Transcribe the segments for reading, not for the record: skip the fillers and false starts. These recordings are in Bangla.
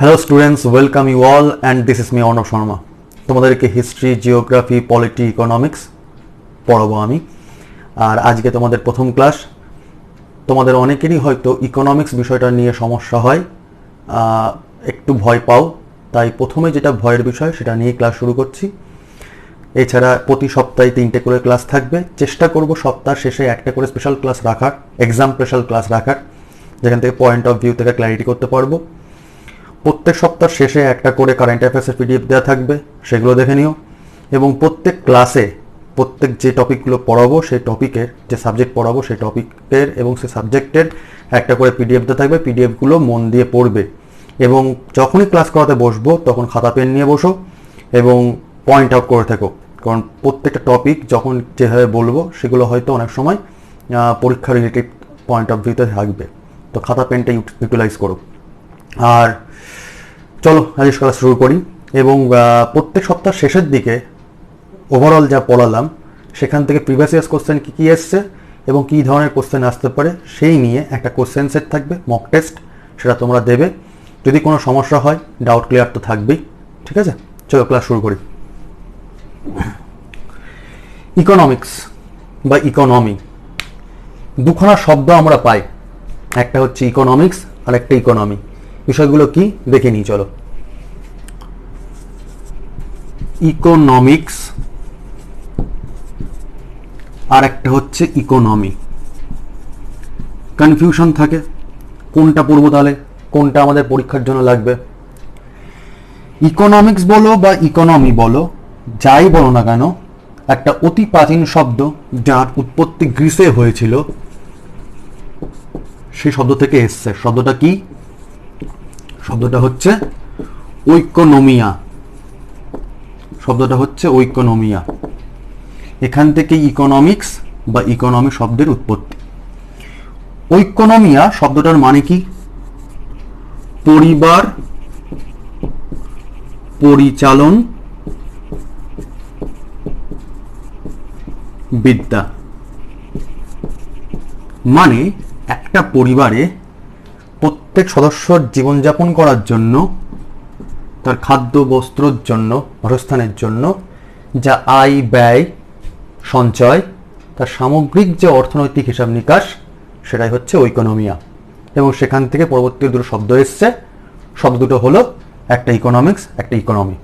Hello students, welcome you all and this is me Arnab Sharma. তোমাদেরকে হিস্ট্রি, জিওগ্রাফি, পলিটি, ইকোনমিক্স পড়াবো আমি। আর আজকে তোমাদের প্রথম ক্লাস। তোমাদের অনেকেরই হয়তো ইকোনমিক্স বিষয়টা নিয়ে সমস্যা হয়, একটু ভয় পাও, তাই প্রথমে যেটা ভয়ের বিষয় সেটা নিয়ে ক্লাস শুরু করছি। এছাড়া প্রতি সপ্তাহে 3টে করে ক্লাস থাকবে। চেষ্টা করব সপ্তাহ শেষে একটা করে স্পেশাল ক্লাস রাখার, এক্সাম স্পেশাল ক্লাস রাখার, যেখান থেকে পয়েন্ট অফ ভিউ থেকে ক্ল্যারিটি করতে পারবো। প্রত্যেক সপ্তাহ শেষে একটা করে কারেন্ট অ্যাফেয়ার্সের পিডিএফ দেওয়া থাকবে, সেগুলো দেখে নিও। এবং প্রত্যেক ক্লাসে প্রত্যেক যে টপিকগুলো পড়াবো সেই টপিকের, যে সাবজেক্ট পড়াবো সেই টপিকের এবং সেই সাবজেক্টের একটা করে পিডিএফ দেওয়া থাকবে। পিডিএফগুলো মন দিয়ে পড়বে এবং যখনই ক্লাস করাতে বসবো তখন খাতা পেন নিয়ে বসো এবং পয়েন্ট আউট করে থাকো, কারণ প্রত্যেকটা টপিক যখন যেভাবে বলবো সেগুলো হয়তো অনেক সময় পরীক্ষা রিলেটেড পয়েন্ট অফ ভিউতে থাকবে, তো খাতা পেনটা ইউটিলাইজ করো। আর চলো আজকে ক্লাস শুরু করি। এবং প্রত্যেক সপ্তাহ শেষের দিকে ওভারঅল যা পড়ালাম সেখান থেকে প্রিভিয়াস ইয়ার্স কোশ্চেন কী কী এসছে এবং কী ধরনের কোশ্চেন আসতে পারে সেই নিয়ে একটা কোশ্চেন সেট থাকবে, মক টেস্ট, সেটা তোমরা দেবে। যদি কোনো সমস্যা হয় ডাউট ক্লিয়ার তো থাকবেই, ঠিক আছে? চলো ক্লাস শুরু করি। ইকোনমিক্স বা ইকোনমি, দুখানা শব্দ আমরা পাই, একটা হচ্ছে ইকোনমিক্স আর একটা ইকোনমি। বিষয়গুলো কি দেখে নিই চলো। ইকোনমিক্স আর একটা হচ্ছে ইকোনমি। কনফিউশন থাকে কোনটা পড়বো, তাহলে কোনটা আমাদের পরীক্ষার জন্য লাগবে। ইকোনমিক্স বলো বা ইকোনমি বলো, যাই বলো না কেন, একটা অতি প্রাচীন শব্দ যার উৎপত্তি গ্রিসে হয়েছিল, সেই শব্দ থেকে এসছে। শব্দটা কি? শব্দটা হচ্ছে ঐকোনমিয়া। শব্দটা হচ্ছে ঐকোনমিয়া। এখান থেকে ইকোনমিক্স বা ইকোনমি শব্দের উৎপত্তি। ঐকোনমিয়া শব্দটার মানে কি? পরিবার পরিচালন বিদ্যা। মানে একটা পরিবারে প্রত্যেক সদস্যর জীবনযাপন করার জন্য, তার খাদ্য বস্ত্রর জন্য, বাসস্থানের জন্য যা আয় ব্যয় সঞ্চয়, তার সামগ্রিক যে অর্থনৈতিক হিসাব নিকাশ, সেটাই হচ্ছে ঐকোনমিয়া। এবং সেখান থেকে পরবর্তী দুটো শব্দ এসছে। শব্দ দুটো হলো একটা ইকোনমিক্স, একটা ইকোনমি।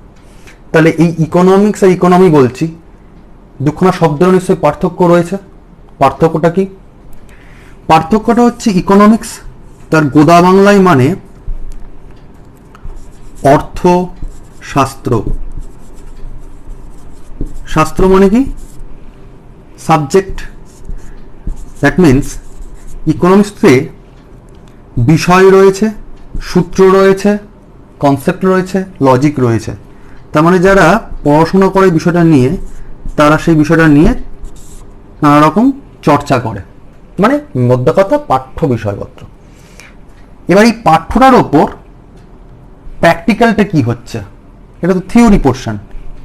তাহলে এই ইকোনমিক্স আর ইকোনমি বলছি, দুখানা শব্দের নিশ্চয়ই পার্থক্য রয়েছে। পার্থক্যটা কি? পার্থক্যটা হচ্ছে ইকোনমিক্স তার গোদা বাংলায় মানে অর্থশাস্ত্র। শাস্ত্র মানে কি? সাবজেক্ট। দ্যাট মিনস ইকোনমিক্সে বিষয় রয়েছে, সূত্র রয়েছে, কনসেপ্ট রয়েছে, লজিক রয়েছে। তার মানে যারা পড়াশোনা করে বিষয়টা নিয়ে, তারা সেই বিষয়টা নিয়ে নানা রকম চর্চা করে, মানে মোদ্দা কথা পাঠ্য বিষয়পত্র। এবার এই পাঠ্যটার ওপর প্র্যাকটিক্যালটা কি হচ্ছে, এটা তো থিওরি পোর্শন।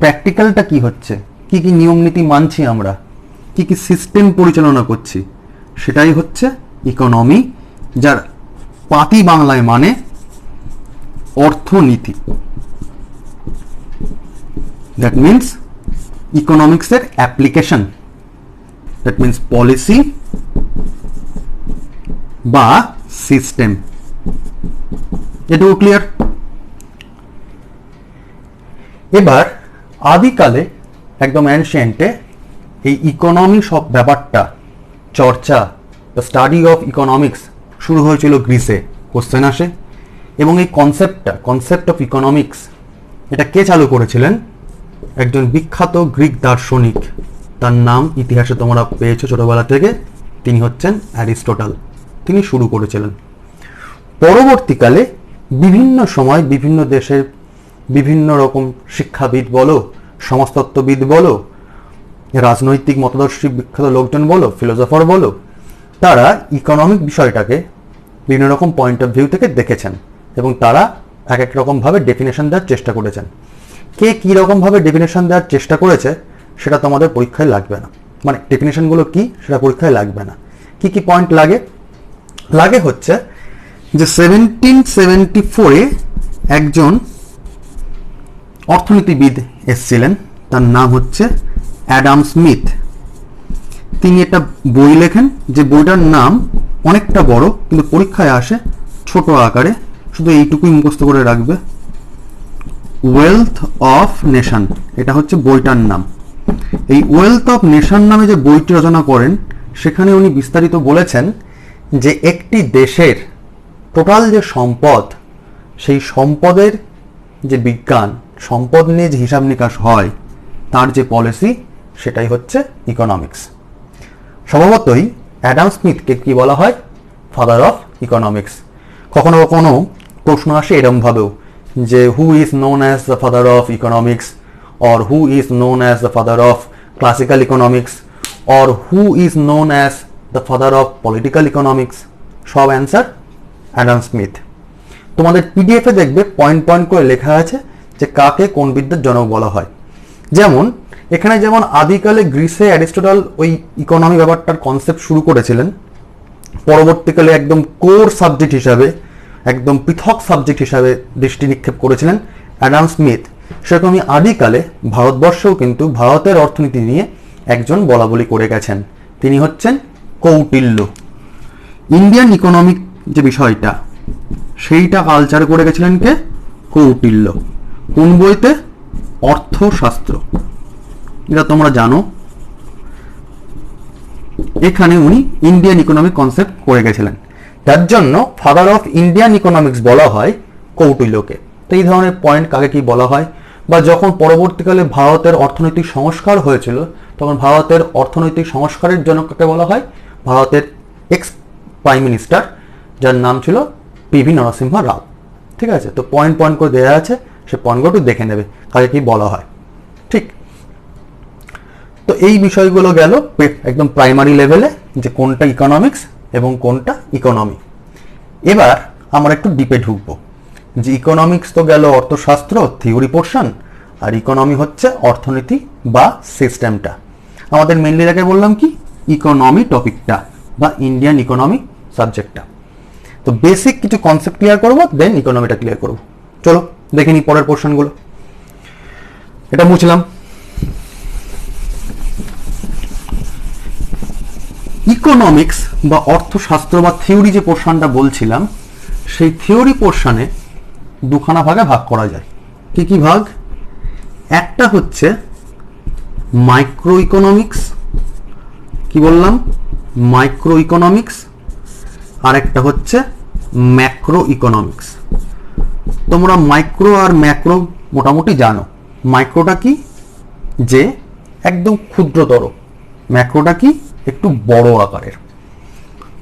প্র্যাকটিক্যালটা কি হচ্ছে, কি কি নিয়ম নীতি মানছি আমরা, কি কি সিস্টেম পরিচালনা করছি, সেটাই হচ্ছে ইকোনমি, যার পাতি বাংলায় মানে অর্থনীতি। দ্যাট মিনস ইকোনমিক্সের অ্যাপ্লিকেশন, দ্যাট মিনস পলিসি বা সিস্টেম। এটুকু ক্লিয়ার? এবার আদিকালে একদম অ্যানশিয়েন্টে এই ইকোনমি সব ব্যাপারটা চর্চা, দ্য স্টাডি অফ ইকোনমিক্স শুরু হয়েছিল গ্রিসে। কোশ্চেন আসে। এবং এই কনসেপ্ট অফ ইকোনমিক্স, এটা কে চালু করেছিলেন? একজন বিখ্যাত গ্রিক দার্শনিক, তার নাম ইতিহাসে তোমরা পেয়েছো ছোটবেলা থেকে। তিনি হচ্ছেন অ্যারিস্টটল। তিনি শুরু করেছিলেন। পরবর্তীকালে বিভিন্ন সময় বিভিন্ন দেশের বিভিন্ন রকম শিক্ষাবিদ বলো, সমাজতত্ত্ববিদ বলো, রাজনৈতিক মতদর্শী বিখ্যাত লোকজন বলো, ফিলোসফার বলো, তারা ইকোনমিক বিষয়টাকে বিভিন্ন রকম পয়েন্ট অফ ভিউ থেকে দেখেছেন এবং তারা এক এক রকমভাবে ডেফিনেশন দেওয়ার চেষ্টা করেছেন। কে কী রকমভাবে ডেফিনেশন দেওয়ার চেষ্টা করেছে সেটা তোমাদের পরীক্ষায় লাগবে না, মানে ডেফিনেশনগুলো কি সেটা পরীক্ষায় লাগবে না। কি কি পয়েন্ট লাগে? লাগে হচ্ছে যে 1774-এ একজন অর্থনীতিবিদ এসেছিলেন, তার নাম হচ্ছে অ্যাডাম স্মিথ। তিনি একটা বই লেখেন, যে বইটার নাম অনেকটা বড় কিন্তু পরীক্ষায় আসে ছোট আকারে, শুধু এইটুকুই মুখস্থ করে রাখবে, ওয়েলথ অফ নেশন, এটা হচ্ছে বইটার নাম। এই ওয়েলথ অফ নেশন নামে যে বইটি রচনা করেন, সেখানে উনি বিস্তারিত বলেছেন যে একটি দেশের টোটাল যে সম্পদ, সেই সম্পদের যে বিজ্ঞান, সম্পদ নিয়ে যে হিসাব নিকাশ হয়, তার যে পলিসি, সেটাই হচ্ছে ইকোনমিক্স। স্বভাবতই অ্যাডাম স্মিথকে কি বলা হয়? Father of economics. কখনো কখনো প্রশ্ন আসে এরমভাবেও, যে who is known as the father of economics, or who is known as the father of classical economics, or who is known as the father of political economics. সব অ্যান্সার অ্যাডাম স্মিথ। তোমাদের পিডিএফে দেখবে পয়েন্ট পয়েন্ট করে লেখা আছে যে কাকে কোন বিদ্যার জনক বলা হয়। যেমন এখানে যেমন আদিকালে গ্রিসে অ্যারিস্টটল ওই ইকোনমি ব্যাপারটার কনসেপ্ট শুরু করেছিলেন, পরবর্তীকালে একদম কোর সাবজেক্ট হিসাবে, একদম পৃথক সাবজেক্ট হিসাবে দৃষ্টি নিক্ষেপ করেছিলেন অ্যাডাম স্মিথ। সেরকমই আদিকালে ভারতবর্ষেও কিন্তু ভারতের অর্থনীতি নিয়ে একজন বলাবলি করে গেছেন, তিনি হচ্ছেন কৌটিল্য। ইন্ডিয়ান ইকোনমিক যে বিষয়টা, সেইটা কালচার করে গেছিলেন কে? কৌটিল্য। কোন বইতে? অর্থশাস্ত্র, এটা তোমরা জানো। এখানে উনি ইন্ডিয়ান ইকোনমিক কনসেপ্ট করে গেছিলেন, যার জন্য ফাদার অফ ইন্ডিয়ান ইকোনমিক্স বলা হয় কৌটিল্যকে। তো এই ধরনের পয়েন্ট কাকে কি বলা হয়, বা যখন পরবর্তীকালে ভারতের অর্থনৈতিক সংস্কার হয়েছিল, তখন ভারতের অর্থনৈতিক সংস্কারের জন্য কাকে বলা হয়? ভারতের এক্স প্রাইম মিনিস্টার, যার নাম ছিল পিভি নরসিংহ রাও। ঠিক আছে, তো পয়েন্ট পয়েন্ট করে দেওয়া আছে, সে পয়েন্টগুলো একটু দেখে নেবে কাকে কি বলা হয়। ঠিক, তো এই বিষয়গুলো গেল একদম প্রাইমারি লেভেলে, যে কোনটা ইকোনমিক্স এবং কোনটা ইকোনমি। এবার আমরা একটু ডিপে ঢুকবো, যে ইকোনমিক্স তো গেল অর্থশাস্ত্র থিওরি পোর্শন, আর ইকোনমি হচ্ছে অর্থনীতি বা সিস্টেমটা। আমাদের মেনলি যাকে বললাম কি? ইকোনমি টপিকটা বা ইন্ডিয়ান ইকোনমি সাবজেক্টটা। তো বেসিক কিছু কনসেপ্ট ক্লিয়ার করবো, দেন ইকোনমিটা ক্লিয়ার করবো। চলো দেখে নিই পরের পোর্শনগুলো। এটা মুছলাম। ইকোনমিক্স বা অর্থশাস্ত্র বা থিওরি যে পোর্শনটা বলছিলাম, সেই থিওরি পোর্শনে দুখানা ভাগে ভাগ করা যায়। কি কি ভাগ? একটা হচ্ছে মাইক্রো ইকোনমিক্স, কি বললাম? Micro economics. আর একটা হচ্ছে ম্যাক্রো ইকোনমিক্স। তোমরা মাইক্রো আর ম্যাক্রো মোটামুটি জানো। মাইক্রোটা কি? যে একদম ক্ষুদ্রতর। ম্যাক্রোটা কি? একটু বড় আকারের।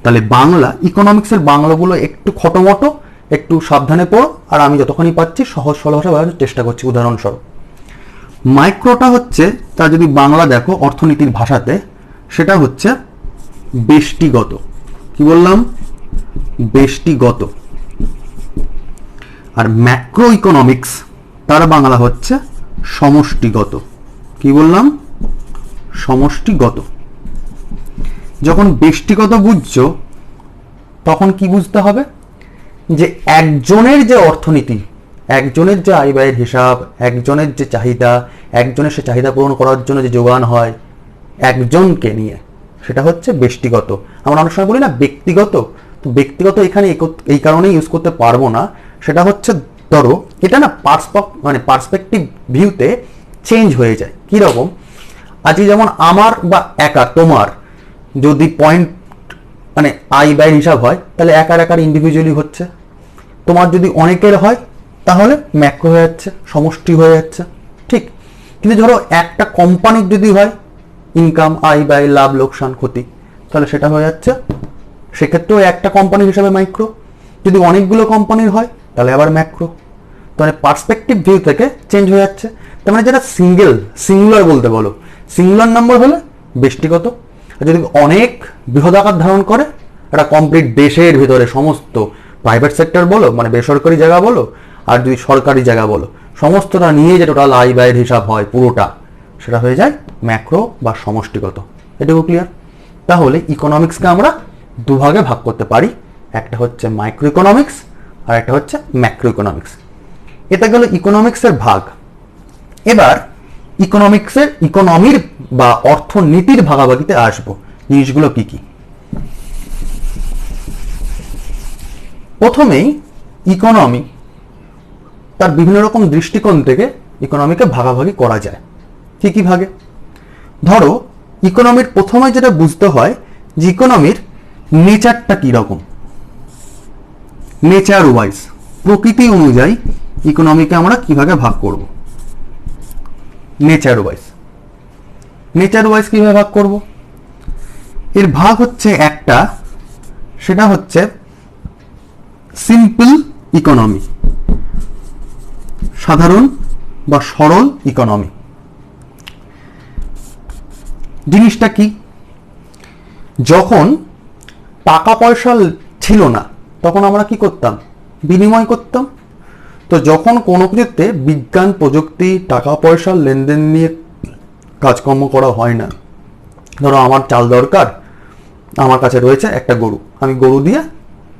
তাহলে বাংলা ইকোনমিক্সের বাংলাগুলো একটু খটোমটো, একটু সাবধানে পড়ো, আর আমি যতখানি পাচ্ছি সহজ সরল ভাষায় বোঝানোর চেষ্টা করছি। উদাহরণস্বরূপ, মাইক্রোটা হচ্ছে, তার যদি বাংলা দেখো অর্থনীতির ভাষাতে, সেটা হচ্ছে ব্যষ্টিগত। কি বললাম? ব্যষ্টিগত। আর ম্যাক্রো ইকোনমিক্স, তার বাংলা হচ্ছে সমষ্টিগত। কি বললাম? সমষ্টিগত। যখন ব্যষ্টিগত বুঝছো, তখন কি বুঝতে হবে? যে একজনের যে অর্থনীতি, একজনের যে আয় ব্যয়ের হিসাব, একজনের যে চাহিদা, একজনের সে চাহিদা পূরণ করার জন্য যে যোগান হয় একজনকে নিয়ে, সেটা হচ্ছে ব্যষ্টিগত। আমরা অনেক সময় বলি না ব্যক্তিগত, তো ব্যক্তিগত এখানে এই কারণেই ইউজ করতে পারবো না। সেটা হচ্ছে, ধরো এটা না পার্সপেক্টিভ ভিউতে চেঞ্জ হয়ে যায়। কিরকম? আজকে যেমন আমার বা একা তোমার যদি পয়েন্ট আয় ব্যয়ের হিসাব হয়, তাহলে একার ইন্ডিভিজুয়ালি হচ্ছে। তোমার যদি অনেকের হয়, তাহলে ম্যাক্রো হয়ে যাচ্ছে, সমষ্টি হয়ে যাচ্ছে। ঠিক, কিন্তু ধরো একটা কোম্পানির যদি হয়, ইনকাম, আয় ব্যয়, লাভ, লোকসান, ক্ষতি, তাহলে সেটা হয়ে যাচ্ছে, সেক্ষেত্রেও একটা কোম্পানির হিসাবে মাইক্রো। যদি অনেকগুলো কোম্পানির হয়, তাহলে আবার ম্যাক্রো। তাহলে পার্সপেক্টিভ ভিউ থেকে চেঞ্জ হয়ে যাচ্ছে। তার মানে যেটা সিঙ্গুলার বলতে বলো, সিঙ্গুলার নাম্বার হলে ব্যষ্টিগত। আর যদি অনেক বৃহদাকার ধারণ করে, একটা কমপ্লিট দেশের ভিতরে সমস্ত প্রাইভেট সেক্টর বলো, বেসরকারি জায়গা বলো, আর যদি সরকারি জায়গা বলো, সমস্তটা নিয়ে যে টোটাল আয় ব্যয়ের হিসাব হয় পুরোটা, সেটা হয়ে যায় ম্যাক্রো বা সমষ্টিগত। এটুকু ক্লিয়ার? তাহলে ইকোনমিক্সকে আমরা দুভাগে ভাগ করতে পারি, একটা হচ্ছে মাইক্রো ইকোনমিক্স আর একটা হচ্ছে ম্যাক্রো ইকোনমিক্স। এটা গেল ইকোনমিক্সের ভাগ। এবার ইকোনমির বা অর্থনীতির ভাগাভাগিতে আসবো। জিনিসগুলো কি কি? প্রথমেই ইকোনমি তার বিভিন্ন রকম দৃষ্টিকোণ থেকে ইকোনমিকে ভাগাভাগি করা যায়। কি কি ভাগে? ধরো ইকোনমির প্রথমে যেটা বুঝতে হয় যে ইকোনমির নেচারটা কি রকম, নেচার ওয়াইজ, প্রকৃতি অনুযায়ী ইকোনমিকে আমরা কিভাবে ভাগ করব। নেচার ওয়াইজ কিভাবে ভাগ করব? এর ভাগ হচ্ছে একটা, সেটা হচ্ছে সিম্পল ইকোনমি, সাধারণ বা সরল ইকোনমি। জিনিসটা কি? যখন টাকা পয়সা ছিল না তখন আমরা কি করতাম? বিনিময় করতাম। তো যখন কোনো কিছুতে বিজ্ঞান প্রযুক্তি টাকা পয়সার লেনদেন নিয়ে কাজকর্ম করা হয় না, ধরো আমার চাল দরকার, আমার কাছে রয়েছে একটা গরু, আমি গরু দিয়ে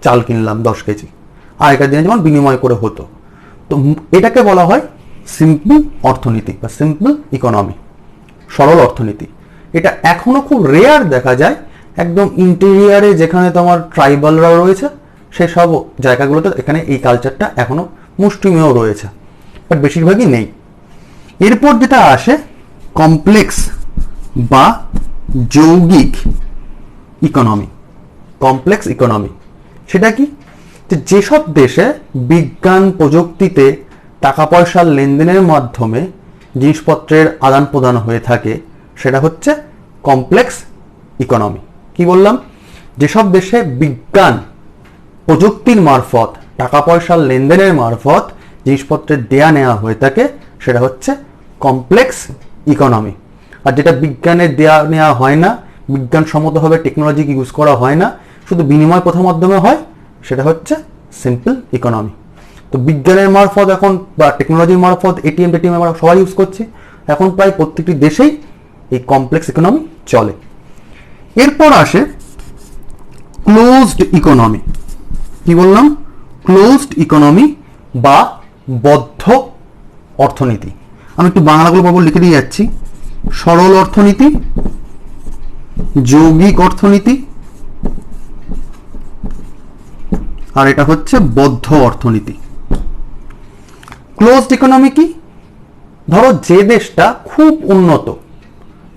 চাল কিনলাম 10 কেজি, আগেকার দিনে যেমন বিনিময় করে হতো। তো এটাকে বলা হয় সিম্পল অর্থনীতি বা সিম্পল ইকোনমি, সরল অর্থনীতি। এটা এখনো খুব রেয়ার দেখা যায়, একদম ইন্টেরিয়ারে যেখানে তোমার ট্রাইবালরা রয়েছে সেসব জায়গাগুলোতে এখানে এই কালচারটা এখনো মুষ্টিমেয় রয়েছে, বাট বেশিরভাগই নেই। এরপর যেটা আসে কমপ্লেক্স বা যৌগিক ইকোনমি। কমপ্লেক্স ইকোনমি সেটা কি? যেসব দেশে বিজ্ঞান প্রযুক্তিতে টাকা পয়সার লেনদেনের মাধ্যমে জিনিসপত্রের আদান প্রদান হয়ে থাকে সেটা হচ্ছে কমপ্লেক্স ইকোনমি। কি বললাম? যেসব দেশে বিজ্ঞান প্রযুক্তির মারফত টাকা পয়সার লেনদেনের মারফত জিনিসপত্রের দেয়া নেওয়া হয়ে থাকে সেটা হচ্ছে কমপ্লেক্স ইকোনমি। আর যেটা বিজ্ঞানের দেয়া নেওয়া হয় না, বিজ্ঞানসম্মতভাবে টেকনোলজি ইউজ করা হয় না, শুধু বিনিময় প্রথার মাধ্যমে হয়, সেটা হচ্ছে সিম্পল ইকোনমি। তো বিজ্ঞানের মারফত এখন বা টেকনোলজির মারফত এটিএম আমরা সবাই ইউজ করছি, এখন প্রায় প্রত্যেকটি দেশেই এই কমপ্লেক্স ইকোনমি চলে। এরপর আসে ক্লোজড ইকোনমি। কি বললাম? ক্লোজড ইকোনমি বা বদ্ধ অর্থনীতি। আমি একটু বাংলাগুলো বলবো, লিখে দিয়ে যাচ্ছি। সরল অর্থনীতি, যৌগিক অর্থনীতি, আর এটা হচ্ছে বদ্ধ অর্থনীতি। ক্লোজড ইকোনমি কি? ধরো যে দেশটা খুব উন্নত,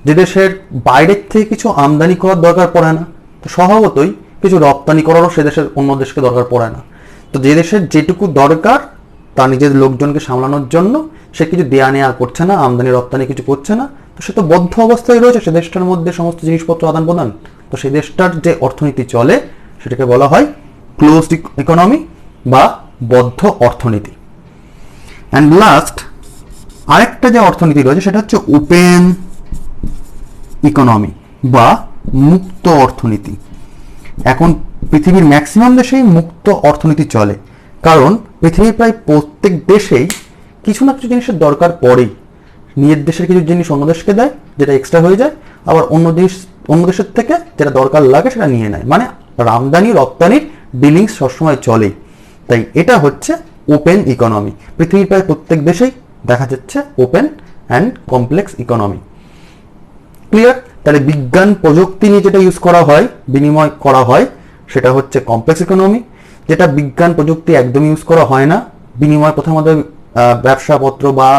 যে দেশের বাইরের থেকে কিছু আমদানি করার দরকার পড়ে না, তো স্বভাবতই কিছু রপ্তানি করারও সে দেশের অন্য দেশকে দরকার পড়ে না। তো যে দেশের যেটুকু দরকার তার নিজের লোকজনকে সামলানোর জন্য সে কিছু দেয়া নেওয়া করছে না, আমদানি রপ্তানি কিছু করছে না, তো সে তো বদ্ধ অবস্থায় রয়েছে, সে দেশটার মধ্যে সমস্ত জিনিসপত্র আদান প্রদান, তো সেই দেশটার যে অর্থনীতি চলে সেটাকে বলা হয় ক্লোজড ইকোনমি বা বদ্ধ অর্থনীতি। অ্যান্ড লাস্ট আরেকটা যে অর্থনীতি রয়েছে সেটা হচ্ছে ওপেন ইকোনমি বা মুক্ত অর্থনীতি। এখন পৃথিবীর ম্যাক্সিমাম দেশেই মুক্ত অর্থনীতি চলে, কারণ পৃথিবীর প্রায় প্রত্যেক দেশেই কিছু না কিছু জিনিসের দরকার পড়েই। নিজের দেশের কিছু জিনিস অন্য দেশকে দেয়, যেটা এক্সট্রা হয়ে যায়, আবার অন্য দেশের থেকে যেটা দরকার লাগে সেটা নিয়ে নেয়, মানে আমদানি রপ্তানির ডিলিংস সবসময় চলেই। তাই এটা হচ্ছে ওপেন ইকোনমি। পৃথিবীর প্রায় প্রত্যেক দেশেই দেখা যাচ্ছে open and complex economy. Clear? তাহলে বিজ্ঞান প্রযুক্তি নিয়ে যেটা ইউজ করা হয়, বিনিময় করা হয়, সেটা হচ্ছে কমপ্লেক্স ইকোনমি। যেটা বিজ্ঞান প্রযুক্তি একদম ইউজ করা হয় না, বিনিময় প্রথার মধ্যে ব্যবসাপত্র বা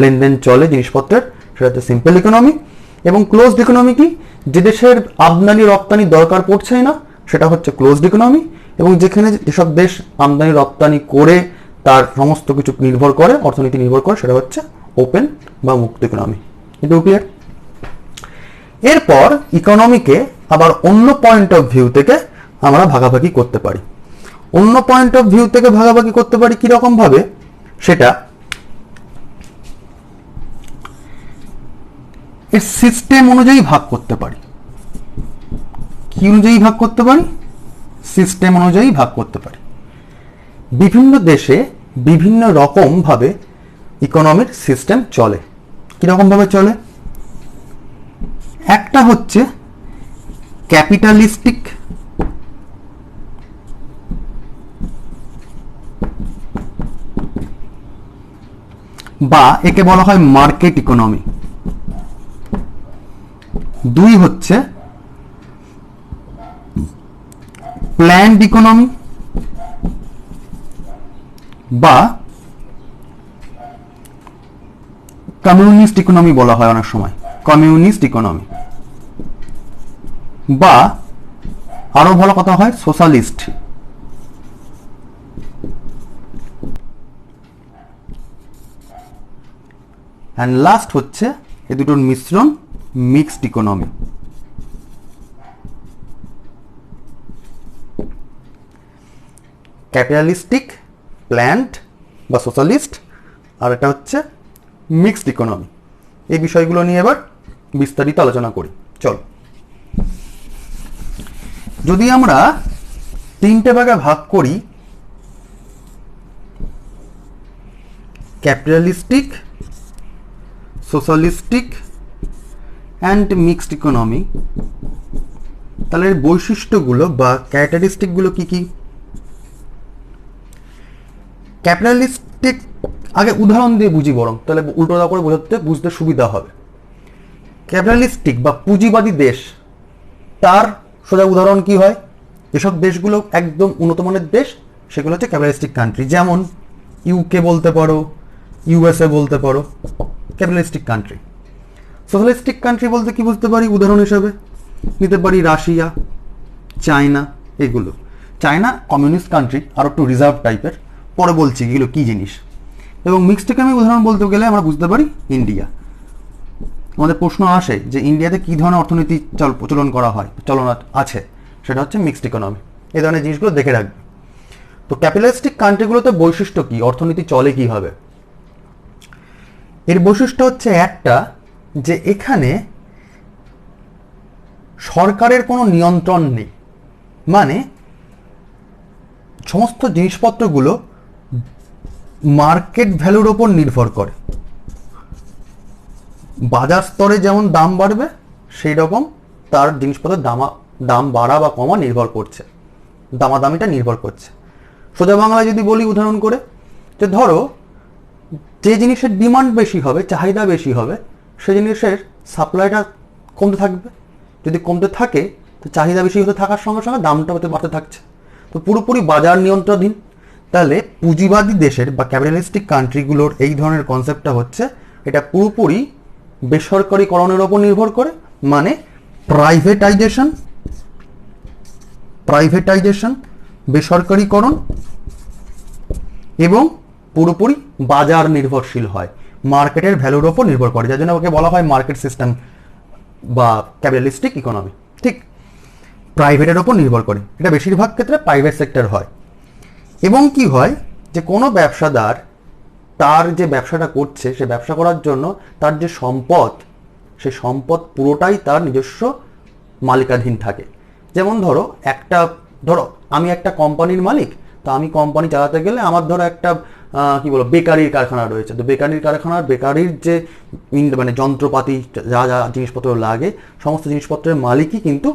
লেনদেন চলে জিনিসপত্রের, সেটা হচ্ছে সিম্পল ইকোনমি। এবং ক্লোজড ইকোনমি কি? যে দেশের আমদানি রপ্তানি দরকার পড়ছেই না, সেটা হচ্ছে ক্লোজড ইকোনমি। এবং যেখানে যেসব দেশ আমদানি রপ্তানি করে তার সমস্ত কিছু নির্ভর করে, অর্থনীতি নির্ভর করে, সেটা হচ্ছে ওপেন বা মুক্ত ইকোনমি। এটাও ক্লিয়ার? এরপর ইকোনমিকে আবার অন্য পয়েন্ট অফ ভিউ থেকে আমরা ভাগাভাগি করতে পারি। অন্য পয়েন্ট অফ ভিউ থেকে ভাগাভাগি করতে পারি কিরকম ভাবে? সেটা এর সিস্টেম অনুযায়ী ভাগ করতে পারি। কি অনুযায়ী ভাগ করতে পারি? সিস্টেম অনুযায়ী ভাগ করতে পারি। বিভিন্ন দেশে বিভিন্ন রকম ভাবে ইকোনমির সিস্টেম চলে। কিরকম ভাবে চলে? একটা হচ্ছে ক্যাপিটালিস্টিক, বা একে বলা হয় মার্কেট ইকোনমি। 2 হচ্ছে প্ল্যান্ড ইকোনমি বা কমিউনিস্ট ইকোনমি বলা হয় অনেক সময়, কমিউনিস্ট ইকোনমি, বা আরো ভালো কথা হয় সোশ্যালিস্ট। অ্যান্ড লাস্ট হচ্ছে এই দুটোর মিশ্রণ, মিক্সড ইকোনমি। ক্যাপিটালিস্টিক, প্ল্যান্ড বা সোশ্যালিস্ট, আর এটা হচ্ছে মিক্সড ইকোনমি। এই বিষয়গুলো নিয়ে এবার বিস্তারিত আলোচনা করি। চল, যদি আমরা 3টে ভাগে ভাগ করি, capitalistic, socialistic and mixed economy, তাহলে এর বৈশিষ্ট্যগুলো বা ক্যারেক্টারিস্টিকগুলো কি কি? ক্যাপিটালিস্টিক আগে উদাহরণ দিয়ে বুঝি বরং, তাহলে উল্টোটা করে বুঝতে সুবিধা হবে। ক্যাপিটালিস্টিক বা পুঁজিবাদী দেশ, তার সোজা উদাহরণ কি হয়? যেসব দেশগুলো একদম উন্নত মানের দেশ সেগুলো হচ্ছে ক্যাপিটালিস্টিক কান্ট্রি। যেমন ইউকে বলতে পারো, ইউএসএ বলতে পারো, ক্যাপিটালিস্টিক কান্ট্রি। সোশ্যালিস্টিক কান্ট্রি বলতে কি বুঝতে পারি? উদাহরণ হিসাবে নিতে পারি রাশিয়া, চায়না, এগুলো। চায়না কমিউনিস্ট কান্ট্রি, আর একটু রিজার্ভ টাইপের, পরে বলছি এগুলো কি জিনিস। এবং মিক্সড ইকোনমি উদাহরণ বলতে গেলে আমরা বুঝতে পারি ইন্ডিয়া। আমাদের প্রশ্ন আসে যে ইন্ডিয়াতে কী ধরনের অর্থনীতি প্রচলন করা হয়, চলন আছে, সেটা হচ্ছে মিক্সড ইকোনমি। এই ধরনের জিনিসগুলো দেখে রাখবে। তো ক্যাপিটালিস্টিক কান্ট্রিগুলোতে বৈশিষ্ট্য কি, অর্থনীতি চলে কীভাবে? এর বৈশিষ্ট্য হচ্ছে একটা, যে এখানে সরকারের কোনো নিয়ন্ত্রণ নেই। মানে সমস্ত জিনিসপত্রগুলো মার্কেট ভ্যালুর ওপর নির্ভর করে। বাজার স্তরে যেমন দাম বাড়বে, সেই রকম তার জিনিসপত্রের দাম বাড়া বা কমা নির্ভর করছে, দামাদামিটা নির্ভর করছে। সোজা বাংলায় যদি বলি উদাহরণ করে, যে ধরো যে জিনিসের ডিমান্ড বেশি হবে, চাহিদা বেশি হবে, সে জিনিসের সাপ্লাইটা কমতে থাকবে। যদি কমতে থাকে, তো চাহিদা বেশি হতে থাকার সঙ্গে সঙ্গে দামটা হতে বাড়তে থাকছে। তো পুরোপুরি বাজার নিয়ন্ত্রণাধীন। তাহলে পুঁজিবাদী দেশের বা ক্যাপিটালিস্টিক কান্ট্রিগুলোর এই ধরনের কনসেপ্টটা হচ্ছে, এটা পুরোপুরি বেসরকারিকরণের ওপর নির্ভর করে। মানে প্রাইভেটাইজেশন, বেসরকারিকরণ, এবং পুরোপুরি বাজার নির্ভরশীল হয়, মার্কেটের ভ্যালুর ওপর নির্ভর করে, যার জন্য ওকে বলা হয় মার্কেট সিস্টেম বা ক্যাপিটালিস্টিক ইকোনমি। ঠিক, প্রাইভেটের ওপর নির্ভর করে। এটা বেশিরভাগ ক্ষেত্রে প্রাইভেট সেক্টর হয়। এবং কি হয়, যে কোনো ব্যবসাদার তার যে ব্যবসাটা করছে, সে ব্যবসা করার জন্য তার যে সম্পদ, সেই সম্পদ পুরোটাই তার নিজস্ব মালিকাধীন থাকে। যেমন ধরো আমি একটা কোম্পানির মালিক, তো আমি কোম্পানি চালাতে গেলে আমার ধরো একটা বেকারির কারখানা রয়েছে। তো বেকারির যে মানে যন্ত্রপাতি, যা যা জিনিসপত্র লাগে, সমস্ত জিনিসপত্রের মালিকই কিন্তু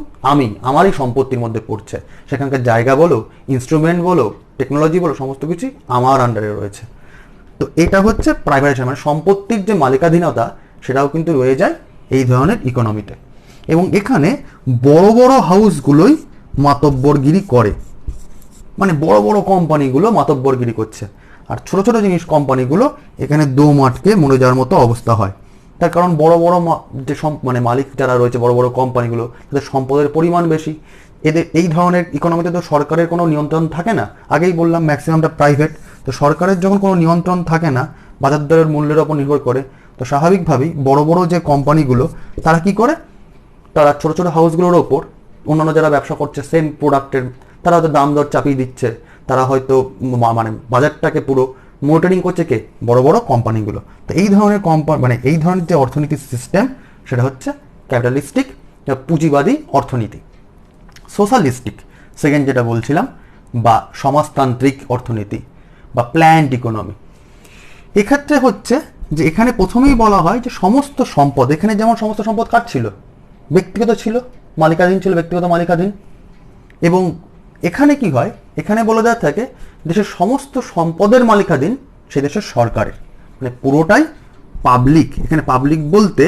আমারই সম্পত্তির মধ্যে পড়ছে। সেখানকার জায়গা বলো, ইনস্ট্রুমেন্ট বলো, টেকনোলজি বলো, সমস্ত কিছুই আমার আন্ডারে রয়েছে। তো এটা হচ্ছে প্রাইভেটাইজেশন, মানে সম্পত্তির যে মালিকাধীনতা, সেটাও কিন্তু রয়ে যায় এই ধরনের ইকোনমিতে। এবং এখানে বড় বড় হাউসগুলোই মাতব্বরগিরি করে, মানে বড় বড় কোম্পানিগুলো মাতব্বরগিরি করছে, আর ছোট ছোট জিনিস কোম্পানিগুলো এখানে দম আটকে মরে যাওয়ার মতো অবস্থা হয়। তার কারণ বড় বড় যে মানে মালিক যারা রয়েছে, বড় বড় কোম্পানিগুলো, তাদের সম্পদের পরিমাণ বেশি। এদের এই ধরনের ইকোনমিতে তো সরকারের কোনো নিয়ন্ত্রণ থাকে না। আগেই বললাম ম্যাক্সিমামটা প্রাইভেট। তো সরকারের যখন কোনো নিয়ন্ত্রণ থাকে না, বাজার দরের মূল্যের ওপর নির্ভর করে, তো স্বাভাবিকভাবেই বড় বড় যে কোম্পানিগুলো, তারা কি করে, তারা ছোট ছোট হাউসগুলোর ওপর অন্যান্য যারা ব্যবসা করছে সেম প্রোডাক্টের, তারা হয়তো দাম দর চাপিয়ে দিচ্ছে। তারা হয়তো মানে বাজারটাকে পুরো মনিটরিং করছে কে, বড় বড় কোম্পানিগুলো। তো এই ধরনের এই ধরনের যে অর্থনীতির সিস্টেম, সেটা হচ্ছে ক্যাপিটালিস্টিক, পুঁজিবাদী অর্থনীতি। সোশ্যালিস্টিক, সেকেন্ড যেটা বলছিলাম, বা সমাজতান্ত্রিক অর্থনীতি বা প্ল্যান্ড ইকোনমি। এক্ষেত্রে হচ্ছে যে এখানে প্রথমেই বলা হয় যে সমস্ত সম্পদ, এখানে যেমন সমস্ত সম্পদ কার ছিল, ব্যক্তিগত ছিল, মালিকাধীন ছিল, ব্যক্তিগত মালিকাধীন। এবং এখানে কি হয়, এখানে বলা যায় থাকে দেশের সমস্ত সম্পদের মালিকাধীন সেই দেশের সরকারের। মানে পুরোটাই পাবলিক। এখানে পাবলিক বলতে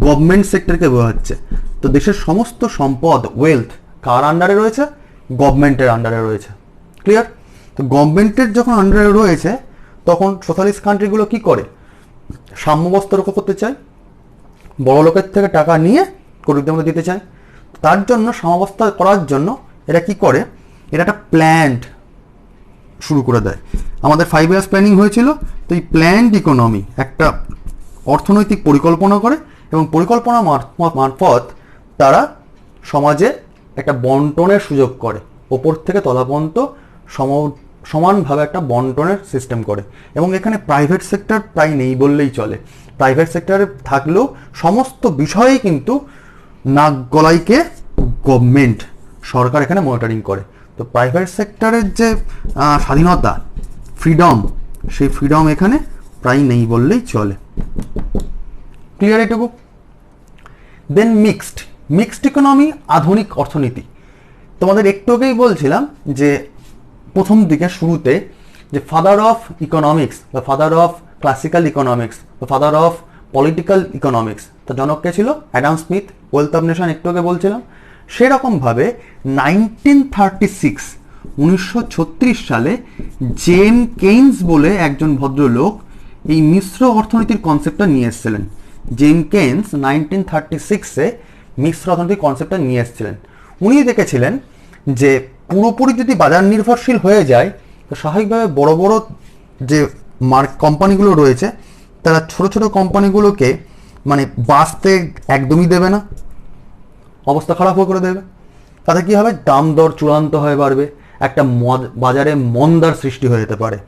গভর্নমেন্ট সেক্টরকে বোঝাচ্ছে। তো দেশের সমস্ত সম্পদ, ওয়েলথ কার আন্ডারে রয়েছে? গভর্নমেন্টের আন্ডারে রয়েছে। ক্লিয়ার? তো গভর্নমেন্টের যখন আন্ডারে রয়েছে তখন সোশ্যালিস্ট কান্ট্রিগুলো কি করে? সাম্যবস্থা রক্ষা করতে চায়, বড় লোকের থেকে টাকা নিয়ে গরিবদের মধ্যে দিতে চায়। তার জন্য সাম্যাবস্থা করার জন্য এরা কি করে? এরা একটা প্ল্যান্ড শুরু করে দেয়। আমাদের 5 ইয়ার্স প্ল্যানিং হয়েছিল, তো এই প্ল্যান্ড ইকোনমি একটা অর্থনৈতিক পরিকল্পনা করে এবং পরিকল্পনা মারফত তারা সমাজে একটা বন্টনের সুযোগ করে, ওপর থেকে তলা পর্যন্ত সমানভাবে একটা বন্টনের সিস্টেম করে। এবং এখানে প্রাইভেট সেক্টর প্রায় নেই বললেই চলে। প্রাইভেট সেক্টরে থাকলেও সমস্ত বিষয়েই কিন্তু নাক গলাইকে গভর্নমেন্ট, সরকার এখানে মনিটরিং করে। তো প্রাইভেট সেক্টরের যে স্বাধীনতা, ফ্রিডম, সেই ফ্রিডম এখানে প্রায় নেই বললেই চলে। ক্লিয়ার এটুকু? দেন মিক্সড ইকোনমি, আধুনিক অর্থনীতি। তোমাদের একটু আগেই বলছিলাম যে প্রথম দিকে শুরুতে যে ফাদার অফ ইকোনমিক্স বা ফাদার অফ ক্লাসিক্যাল ইকোনমিক্স বা ফাদার অফ পলিটিক্যাল ইকোনমিক্স, তার জনক কে ছিল? Adam Smith, wealth of nation একটু আগে বলছিলাম। সেরকমভাবে 1936 সালে জেম কেইন্স বলে একজন ভদ্রলোক এই মিশ্র অর্থনীতির কনসেপ্টটা নিয়ে এসেছিলেন। জেম কেইন্স 1936-এ মিশ্র অর্থনীতির কনসেপ্টটা নিয়ে এসেছিলেন। উনি দেখেছিলেন যে পুরোপুরি যদি বাজার নির্ভরশীল হয়ে যায় তো স্বাভাবিকভাবে বড় বড় যে কোম্পানিগুলো রয়েছে তারা ছোট ছোট কোম্পানিগুলোকে মানে বাঁচতে একদমই দেবে না, অবস্থা খারাপ করে দেবে। তাতে কি হবে? দাম দর চূড়ান্ত হয়ে বাড়বে, একটা বাজারে মন্দার সৃষ্টি হয়ে যেতে পারে,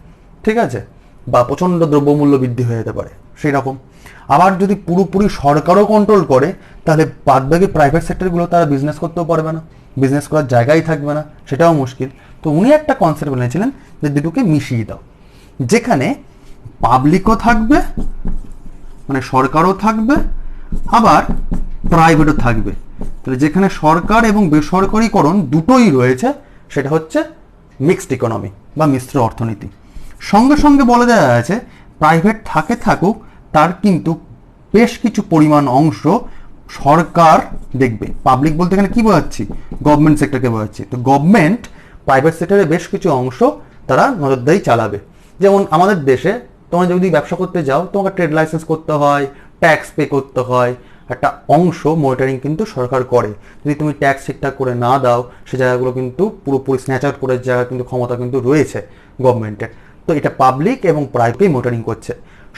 ঠিক আছে, বা প্রচণ্ড দ্রব্যমূল্য বৃদ্ধি হয়ে যেতে পারে সেই রকম। আবার যদি পুরোপুরি সরকারও কন্ট্রোল করে তাহলে বাদবাকি প্রাইভেট সেক্টরগুলো তারা বিজনেস করতেও পারবে না, বিজনেস করার জায়গাই থাকবে না, সেটাও মুশকিল। তো উনি একটা কনসেপ্ট বলেছিলেন যে দুটোকে মিশিয়ে দাও, যেখানে পাবলিকও থাকবে মানে সরকারও থাকবে, আবার প্রাইভেটও থাকবে। তাহলে যেখানে সরকার এবং বেসরকারীকরণ দুটোই রয়েছে সেটা হচ্ছে মিক্সড ইকোনমি বা মিশ্র অর্থনীতি। সঙ্গে সঙ্গে বলা যায় আছে প্রাইভেট থাকুক তার কিন্তু বেশ কিছু পরিমাণ অংশ সরকার দেখবে। পাবলিক বলতে এখানে কি বোঝাচ্ছি? গভর্নমেন্ট সেক্টরকে বোঝাচ্ছি। তো গভর্নমেন্ট প্রাইভেট সেক্টরে বেশ কিছু অংশ তারা নজরদারি চালাবে। যেমন আমাদের দেশে তোমরা যদি ব্যবসা করতে যাও তোমাকে ট্রেড লাইসেন্স করতে হয়, ট্যাক্স পে করতে হয়, একটা অংশ মনিটরিং কিন্তু সরকার করে। যদি তুমি ট্যাক্স ঠিকঠাক করে না দাও সে জায়গাগুলো কিন্তু পুরোপুরি স্ন্যাচ আউট করে জায়গা কিন্তু ক্ষমতা কিন্তু রয়েছে গভর্নমেন্টের। তো এটা পাবলিক এবং প্রাইভেট মনিটরিং করছে।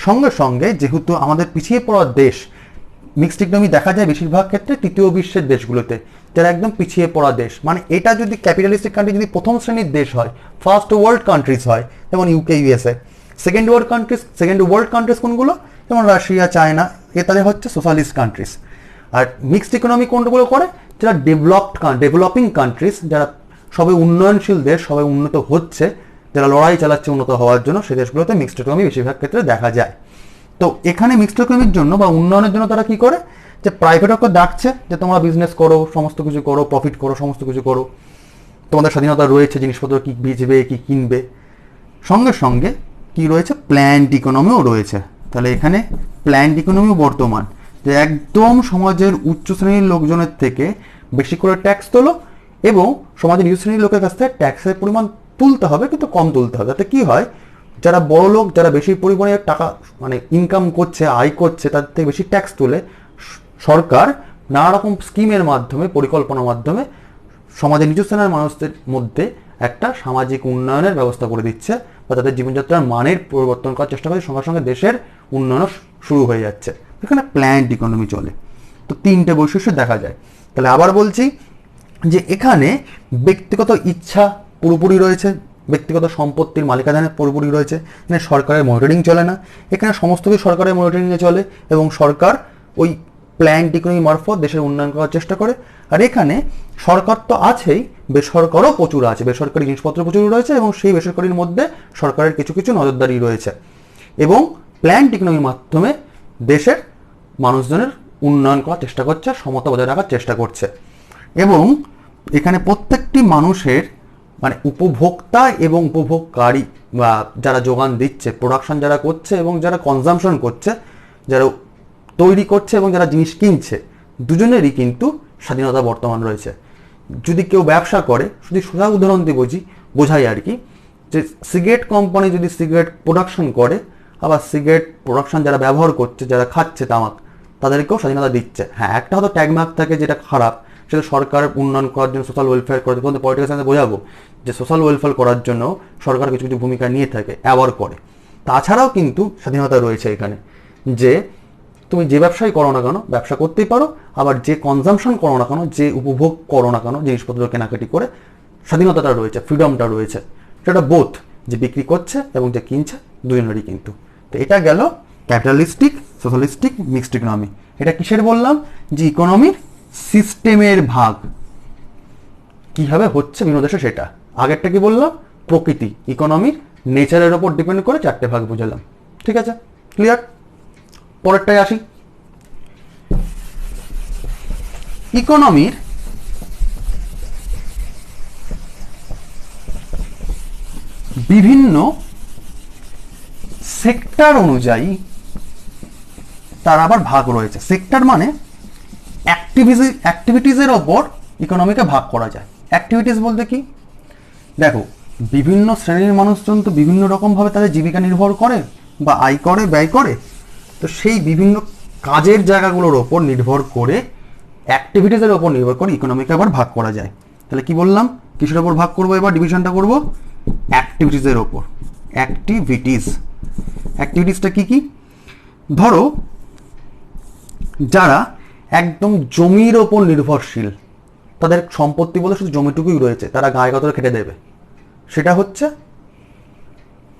সঙ্গে সঙ্গে যেহেতু আমাদের পিছিয়ে পড়া দেশ, মিক্সড ইকোনমি দেখা যায় বেশিরভাগ ক্ষেত্রে তৃতীয় বিশ্বের দেশগুলোতে, যারা একদম পিছিয়ে পড়া দেশ। মানে এটা যদি ক্যাপিটালিস্টিক কান্ট্রি যদি প্রথম শ্রেণীর দেশ হয়, ফার্স্ট ওয়ার্ল্ড কান্ট্রিজ হয়, যেমন UK, USA. Second world countries কোনগুলো? যেমন রাশিয়া, চায়না, এ তাদের হচ্ছে সোশ্যালিস্ট কান্ট্রিজ। আর মিক্সড ইকোনমি কোনগুলো করে? যারা ডেভেলপিং কান্ট্রিজ, যারা সবাই উন্নয়নশীল দেশ, সবাই উন্নত হচ্ছে, যারা লড়াই চালাচ্ছে উন্নত হওয়ার জন্য, সেই দেশগুলোতে মিক্সড ইকোনমি বেশিরভাগ ক্ষেত্রে দেখা যায়। তো এখানে মিক্সড ইকোনমির জন্য বা উন্নয়নের জন্য তারা কি করে? যে প্রাইভেটকে ডাকছে যে তোমরা বিজনেস করো, সমস্ত কিছু করো, প্রফিট করো, সমস্ত কিছু করো, তোমাদের স্বাধীনতা রয়েছে, জিনিসপত্র কি বেচবে কি কিনবে। সঙ্গে সঙ্গে কি রয়েছে? প্ল্যান্ড ইকোনমিও রয়েছে। তাহলে এখানে প্ল্যান্ড ইকোনমিও বর্তমান, যে একদম সমাজের উচ্চ শ্রেণীর লোকজনের থেকে বেশি করে ট্যাক্স তোলো এবং সমাজের নিচু শ্রেণীর লোকের কাছ থেকে ট্যাক্সের পরিমাণ তুলতে হবে, কিন্তু কম তুলতে হবে। তাতে কি হয়? যারা বড় লোক, যারা বেশি পরিমাণে টাকা মানে ইনকাম করছে, আয় করছে, তার থেকে বেশি ট্যাক্স তুলে সরকার নানা রকম স্কিমের মাধ্যমে, পরিকল্পনার মাধ্যমে সমাজের নিচু শ্রেণীর মানুষদের মধ্যে একটা সামাজিক উন্নয়নের ব্যবস্থা করে দিচ্ছে বা তাদের জীবনযাত্রার মানের পরিবর্তন করার চেষ্টা করে। সঙ্গে সঙ্গে দেশের উন্নয়ন শুরু হয়ে যাচ্ছে। এখানে প্ল্যান্ড ইকোনমি চলে। তো তিনটে বৈশিষ্ট্য দেখা যায়। তাহলে আবার বলছি যে এখানে ব্যক্তিগত ইচ্ছা পুরোপুরি রয়েছে, ব্যক্তিগত সম্পত্তির মালিকানাধীন পুরোপুরি রয়েছে। এখানে সরকারের মনিটরিং চলে না, এখানে সমস্ত কিছু সরকারের মনিটরিংয়ে চলে এবং সরকার ওই প্ল্যান্ড ইকোনমি মারফত দেশের উন্নয়ন করার চেষ্টা করে। আর এখানে সরকার তো আছেই, বেসরকারও প্রচুর আছে, বেসরকারি জিনিসপত্র প্রচুর রয়েছে এবং সেই বেসরকারির মধ্যে সরকারের কিছু কিছু নজরদারি রয়েছে এবং প্ল্যান্ড ইকোনমির মাধ্যমে দেশের মানুষজনের উন্নয়ন করার চেষ্টা করছে, সমতা বজায় রাখার চেষ্টা করছে। এবং এখানে প্রত্যেকটি মানুষের মানে উপভোক্তা এবং উপভোগকারী বা যারা যোগান দিচ্ছে, প্রোডাকশন যারা করছে এবং যারা কনজামশন করছে, যারা তৈরি করছে এবং যারা জিনিস কিনছে, দুজনেরই কিন্তু স্বাধীনতা বর্তমান রয়েছে। যদি কেউ ব্যবসা করে, যদি সোজা উদাহরণ দিয়ে বোঝাই আর কি, যে সিগারেট কোম্পানি যদি সিগারেট প্রোডাকশন করে, আবার সিগারেট প্রোডাকশন যারা ব্যবহার করছে, যারা খাচ্ছে তামাক, তাদেরকেও স্বাধীনতা দিচ্ছে। হ্যাঁ, একটা হয়তো ট্যাগমার্ক থাকে যেটা খারাপ, সেটা সরকার উন্নয়ন করার জন্য, সোশ্যাল ওয়েলফেয়ার করার জন্য, পলিটিক্যাল সায়েন্সে বোঝাবো যে সোশ্যাল ওয়েলফেয়ার করার জন্য সরকার কিছু কিছু ভূমিকা নিয়ে থাকে, অ্যাওয়ার করে। তাছাড়াও কিন্তু স্বাধীনতা রয়েছে এখানে, যে তুমি যে ব্যবসাই করো না কেন ব্যবসা করতেই পারো, আবার যে কনজামশন করো না কেন, যে উপভোগ করো না কেন, জিনিসপত্র কেনাকাটি করে, স্বাধীনতাটা রয়েছে, ফ্রিডমটা রয়েছে। সেটা বোথ যে বিক্রি করছে এবং যে কিনছে, দুজনেরই কিন্তু। তো এটা গেল ক্যাপিটালিস্টিক, সোশ্যালিস্টিক, মিক্সড ইকোনমি। এটা কিসের বললাম? যে ইকোনমির সিস্টেমের ভাগ কিভাবে হচ্ছে বিভিন্ন দেশে সেটা। আগেরটা কি বললাম? প্রকৃতি, ইকোনমির নেচারের ওপর ডিপেন্ড করে 4টে ভাগ বুঝালাম। ঠিক আছে, ক্লিয়ার? পরেরটায় আসি। ইকোনমির বিভিন্ন সেক্টর অনুযায়ী তার আবার ভাগ রয়েছে। সেক্টর মানে অ্যাক্টিভিটিসের ওপর ইকোনমিকে ভাগ করা যায়। অ্যাক্টিভিটিস বলতে কি? দেখো, বিভিন্ন শ্রেণীর মানুষজন তো বিভিন্ন রকমভাবে তাদের জীবিকা নির্ভর করে বা আয় করে, ব্যয় করে। তো সেই বিভিন্ন কাজের জায়গাগুলোর ওপর নির্ভর করে, অ্যাক্টিভিটিসের ওপর নির্ভর করে ইকোনমিকে আবার ভাগ করা যায়। তাহলে কি বললাম? কিসের ওপর ভাগ করবো? এবার ডিভিশনটা করব অ্যাক্টিভিটিসের ওপর। অ্যাক্টিভিটিসটা কি কি? ধরো, যারা একদম জমির ওপর নির্ভরশীল, তাদের সম্পত্তি বলে শুধু জমিটুকুই রয়েছে, তারা গায়ে গতরে খেটে দেবে, সেটা হচ্ছে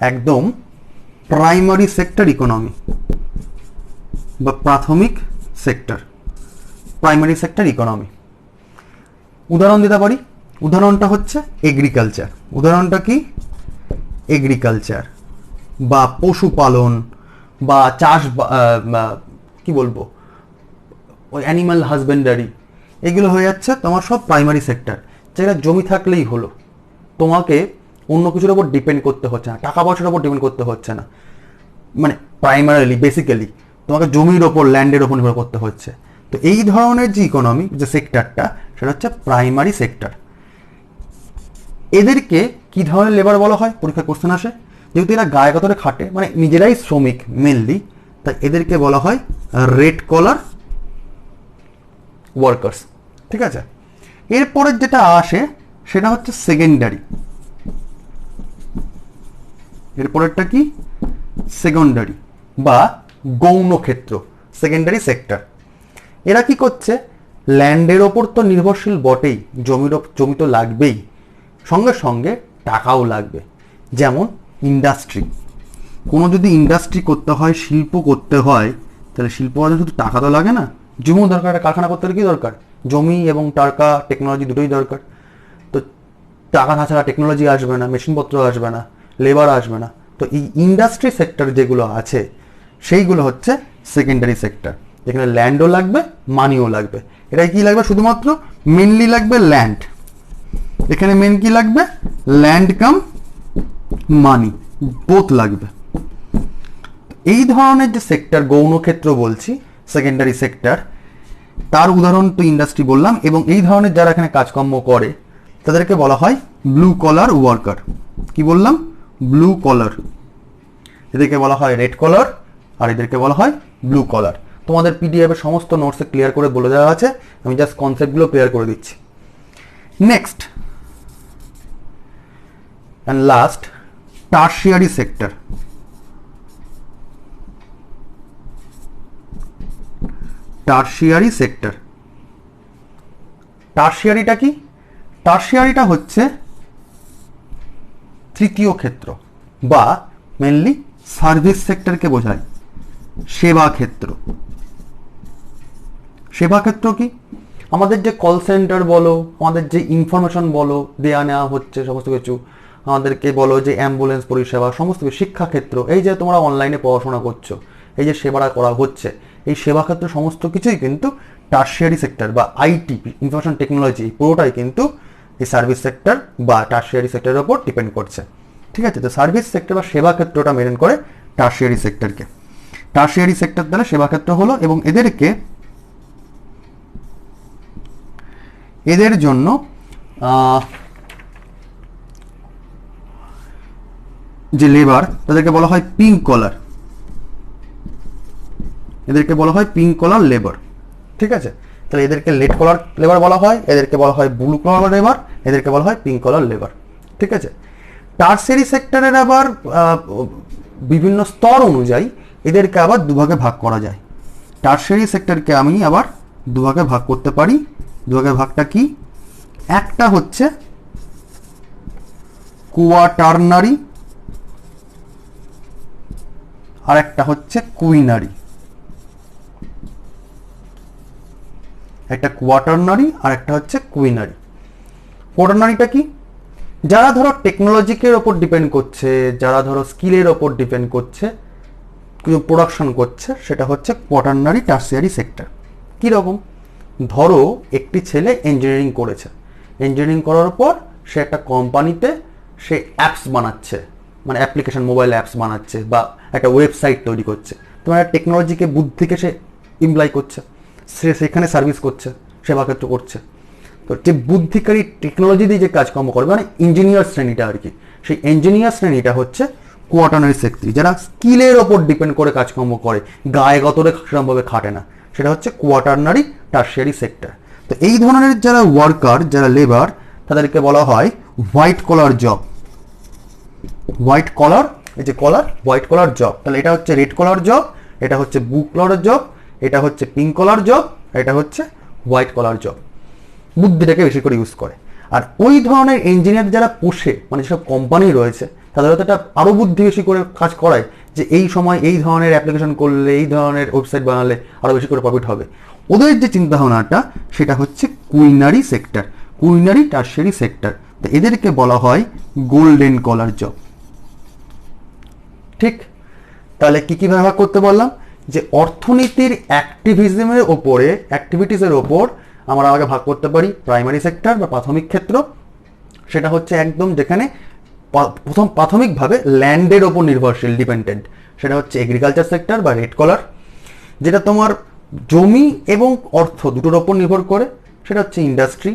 একদম প্রাইমারি সেক্টর ইকোনমি বা প্রাথমিক সেক্টর, প্রাইমারি সেক্টর ইকোনমি। উদাহরণ দিতে পারি। উদাহরণটা হচ্ছে এগ্রিকালচার। উদাহরণটা কি? এগ্রিকালচার বা পশুপালন বা চাষ, কি বলবো, ওই অ্যানিমাল হাজবেন্ডারি, এগুলো হয়ে যাচ্ছে তোমার সব প্রাইমারি সেক্টর, যেটা জমি থাকলেই হলো, তোমাকে অন্য কিছুর উপর ডিপেন্ড করতে হচ্ছে না, টাকা পয়সার উপর ডিপেন্ড করতে হচ্ছে না। মানে প্রাইমারিলি, বেসিক্যালি তোমাকে জমির ওপর, ল্যান্ডের ওপর নির্ভর করতে হচ্ছে। তো এই ধরনের যে ইকোনমি, যে সেক্টরটা, সেটা হচ্ছে প্রাইমারি সেক্টর। এদেরকে কি ধরনের লেবার বলা হয়? পরীক্ষায় কোশ্চেন আসে। যেহেতু এরা গায়ে গতরে খাটে, মানে নিজেরাই শ্রমিক মেনলি, তাই এদেরকে বলা হয় রেড কলার ওয়ার্কার্স। ঠিক আছে, এরপরে যেটা আসে সেটা হচ্ছে সেকেন্ডারি। এরপরেরটা কি? সেকেন্ডারি বা গৌণ ক্ষেত্র, সেকেন্ডারি সেক্টর। এরা কি করছে? ল্যান্ডের ওপর তো নির্ভরশীল বটেই, জমি তো লাগবেই, সঙ্গে সঙ্গে টাকাও লাগবে। যেমন ইন্ডাস্ট্রি, কোনো যদি ইন্ডাস্ট্রি করতে হয়, শিল্প করতে হয়, তাহলে শিল্প করার জন্য শুধু টাকা তো লাগে না, জমিও দরকার। একটা কারখানা করতে হলে কি দরকার? জমি এবং টাকা, টেকনোলজি দুটোই দরকার। তো টাকা ছাড়া টেকনোলজি আসবে না, মেশিনপত্র আসবে না, লেবার আসবে না। তো এই ইন্ডাস্ট্রি সেক্টর যেগুলো আছে, সেইগুলো হচ্ছে সেকেন্ডারি সেক্টর, যেখানে ল্যান্ডও লাগবে, মানিও লাগবে। এটাই কি লাগবে? শুধুমাত্র মেনলি লাগবে ল্যান্ড। এখানে মেন কি লাগবে? ল্যান্ড কাম মানি, বোথ লাগবে। এই ধরনের যে সেক্টর, গৌণ ক্ষেত্র বলছি, সেকেন্ডারি সেক্টর, তার উদাহরণ তো ইন্ডাস্ট্রি বললাম। এবং এই ধরনের যারা এখানে কাজকর্ম করে, তাদেরকে বলা হয় ব্লু কলার ওয়ার্কার। কি বললাম? Blue collar. এদেরকে বলা হয় রেড কলার, আর এদেরকে বলা হয় ব্লু কলার। তোমাদের পিডিএফ এর সমস্ত নোটসে ক্লিয়ার করে বলে দেওয়া আছে, আমি জাস্ট কনসেপ্টগুলো ক্লিয়ার করে দিচ্ছি। Next and last, tertiary sector. Tertiary sector, টারশিয়ারিটা কি? টারশিয়ারিটা হচ্ছে তৃতীয় ক্ষেত্র বা মেনলি সার্ভিস সেক্টরকে বোঝায়। সেবা ক্ষেত্র। সেবা ক্ষেত্র কি? আমাদের যে কল সেন্টার বলো, আমাদের যে ইনফরমেশন বলো, দেয়া নেওয়া হচ্ছে সমস্ত কিছু, আমাদেরকে বলো যে অ্যাম্বুলেন্স পরিষেবা, সমস্ত কিছু, শিক্ষাক্ষেত্র, এই যে তোমরা অনলাইনে পড়াশোনা করছো, এই যে সেবাটা করা হচ্ছে, এই সেবা ক্ষেত্র সমস্ত কিছুই কিন্তু টারশিয়ারি সেক্টর বা আইটি, ইনফরমেশন টেকনোলজি, পুরোটাই কিন্তু এই সার্ভিস সেক্টর বা টার্সিয়ারি সেক্টরের উপর ডিপেন্ড করছে। ঠিক আছে, তো সার্ভিস সেক্টর বা সেবা ক্ষেত্রটা মেনটেন করে টার্সিয়ারি সেক্টরকে। টার্সিয়ারি সেক্টর দ্বারা সেবা ক্ষেত্র হলো, এবং এদের জন্য যে লেবার তাদেরকে বলা হয় পিঙ্ক কলার, এদেরকে বলা হয় পিঙ্ক কলার লেবার। ঠিক আছে, তাহলে এদেরকে রেড কলার লেবার বলা হয়, এদেরকে বলা হয় ব্লু কলার লেবার, এদেরকে বলা হয় পিঙ্ক কলার লেবার। ঠিক আছে, টার্সিয়ারি সেক্টরের আবার বিভিন্ন স্তর অনুযায়ী এদেরকে আবার দুভাগে ভাগ করা যায়। টার্সিয়ারি সেক্টরকে আমি আবার দুভাগে ভাগ করতে পারি। দুভাগে ভাগটা কি? একটা হচ্ছে কোয়াটারনারি, আর একটা হচ্ছে কুইনারি। একটা কোয়াটারনারি আর একটা হচ্ছে কুইনারি। কোয়াটারনারিটা কি? যারা ধরো টেকনোলজিকের ওপর ডিপেন্ড করছে, যারা ধরো স্কিলের ওপর ডিপেন্ড করছে, প্রোডাকশন করছে, সেটা হচ্ছে কোয়াটারনারি টার্সিয়ারি সেক্টর। কীরকম? ধরো একটি ছেলে ইঞ্জিনিয়ারিং করেছে, ইঞ্জিনিয়ারিং করার পর সে একটা কোম্পানিতে সে অ্যাপস বানাচ্ছে, মানে অ্যাপ্লিকেশন মোবাইল অ্যাপস বানাচ্ছে বা একটা ওয়েবসাইট তৈরি করছে। তোমার টেকনোলজিকে, বুদ্ধিকে সে ইমপ্লাই করছে, সে সেখানে সার্ভিস করছে, সেবা ক্ষেত্র করছে। তো যে বুদ্ধিকারী টেকনোলজি দিয়ে যে কাজকর্ম করবে, মানে ইঞ্জিনিয়ার শ্রেণীটা আর কি, সেই ইঞ্জিনিয়ার শ্রেণীটা হচ্ছে কোয়াটারনারি সেক্টর। যারা স্কিলের ওপর ডিপেন্ড করে কাজকর্ম করে, গায়ে গতরে সেরকমভাবে খাটে না, সেটা হচ্ছে কোয়াটারনারি টার্সিয়ারি সেক্টর। তো এই ধরনের যারা ওয়ার্কার, যারা লেবার, তাদেরকে বলা হয় white collar job. White collar, এই যে কলার, হোয়াইট কলার জব। তাহলে এটা হচ্ছে রেড কলার জব, এটা হচ্ছে ব্লু কলার জব, এটা হচ্ছে পিঙ্ক কলার জব, এটা হচ্ছে হোয়াইট কলার জব। বুদ্ধিটাকে বেশি করে ইউজ করে। আর ওই ধরনের ইঞ্জিনিয়ার যারা পোষে, মানে যেসব কোম্পানি রয়েছে, তাদের হয়তো এটা আরও বুদ্ধি বেশি করে কাজ করায় যে এই সময় এই ধরনের অ্যাপ্লিকেশন করলে, এই ধরনের ওয়েবসাইট বানালে আরও বেশি করে প্রফিট হবে। ওদের যে চিন্তাভাবনাটা, সেটা হচ্ছে quinary sector, quinary tertiary sector. তো এদেরকে বলা হয় গোল্ডেন কলার জব। ঠিক, তাহলে কি ভাগ করতে বললাম? যে অর্থনীতির অ্যাক্টিভিটিসের ওপর আমরা আগে ভাগ করতে পারি প্রাইমারি সেক্টর বা প্রাথমিক ক্ষেত্র। সেটা হচ্ছে একদম যেখানে প্রাথমিকভাবে ল্যান্ডের ওপর নির্ভরশীল, ডিপেন্ডেন্ট, সেটা হচ্ছে এগ্রিকালচার সেক্টর বা রেড কলার। যেটা তোমার জমি এবং অর্থ দুটোর ওপর নির্ভর করে, সেটা হচ্ছে ইন্ডাস্ট্রি।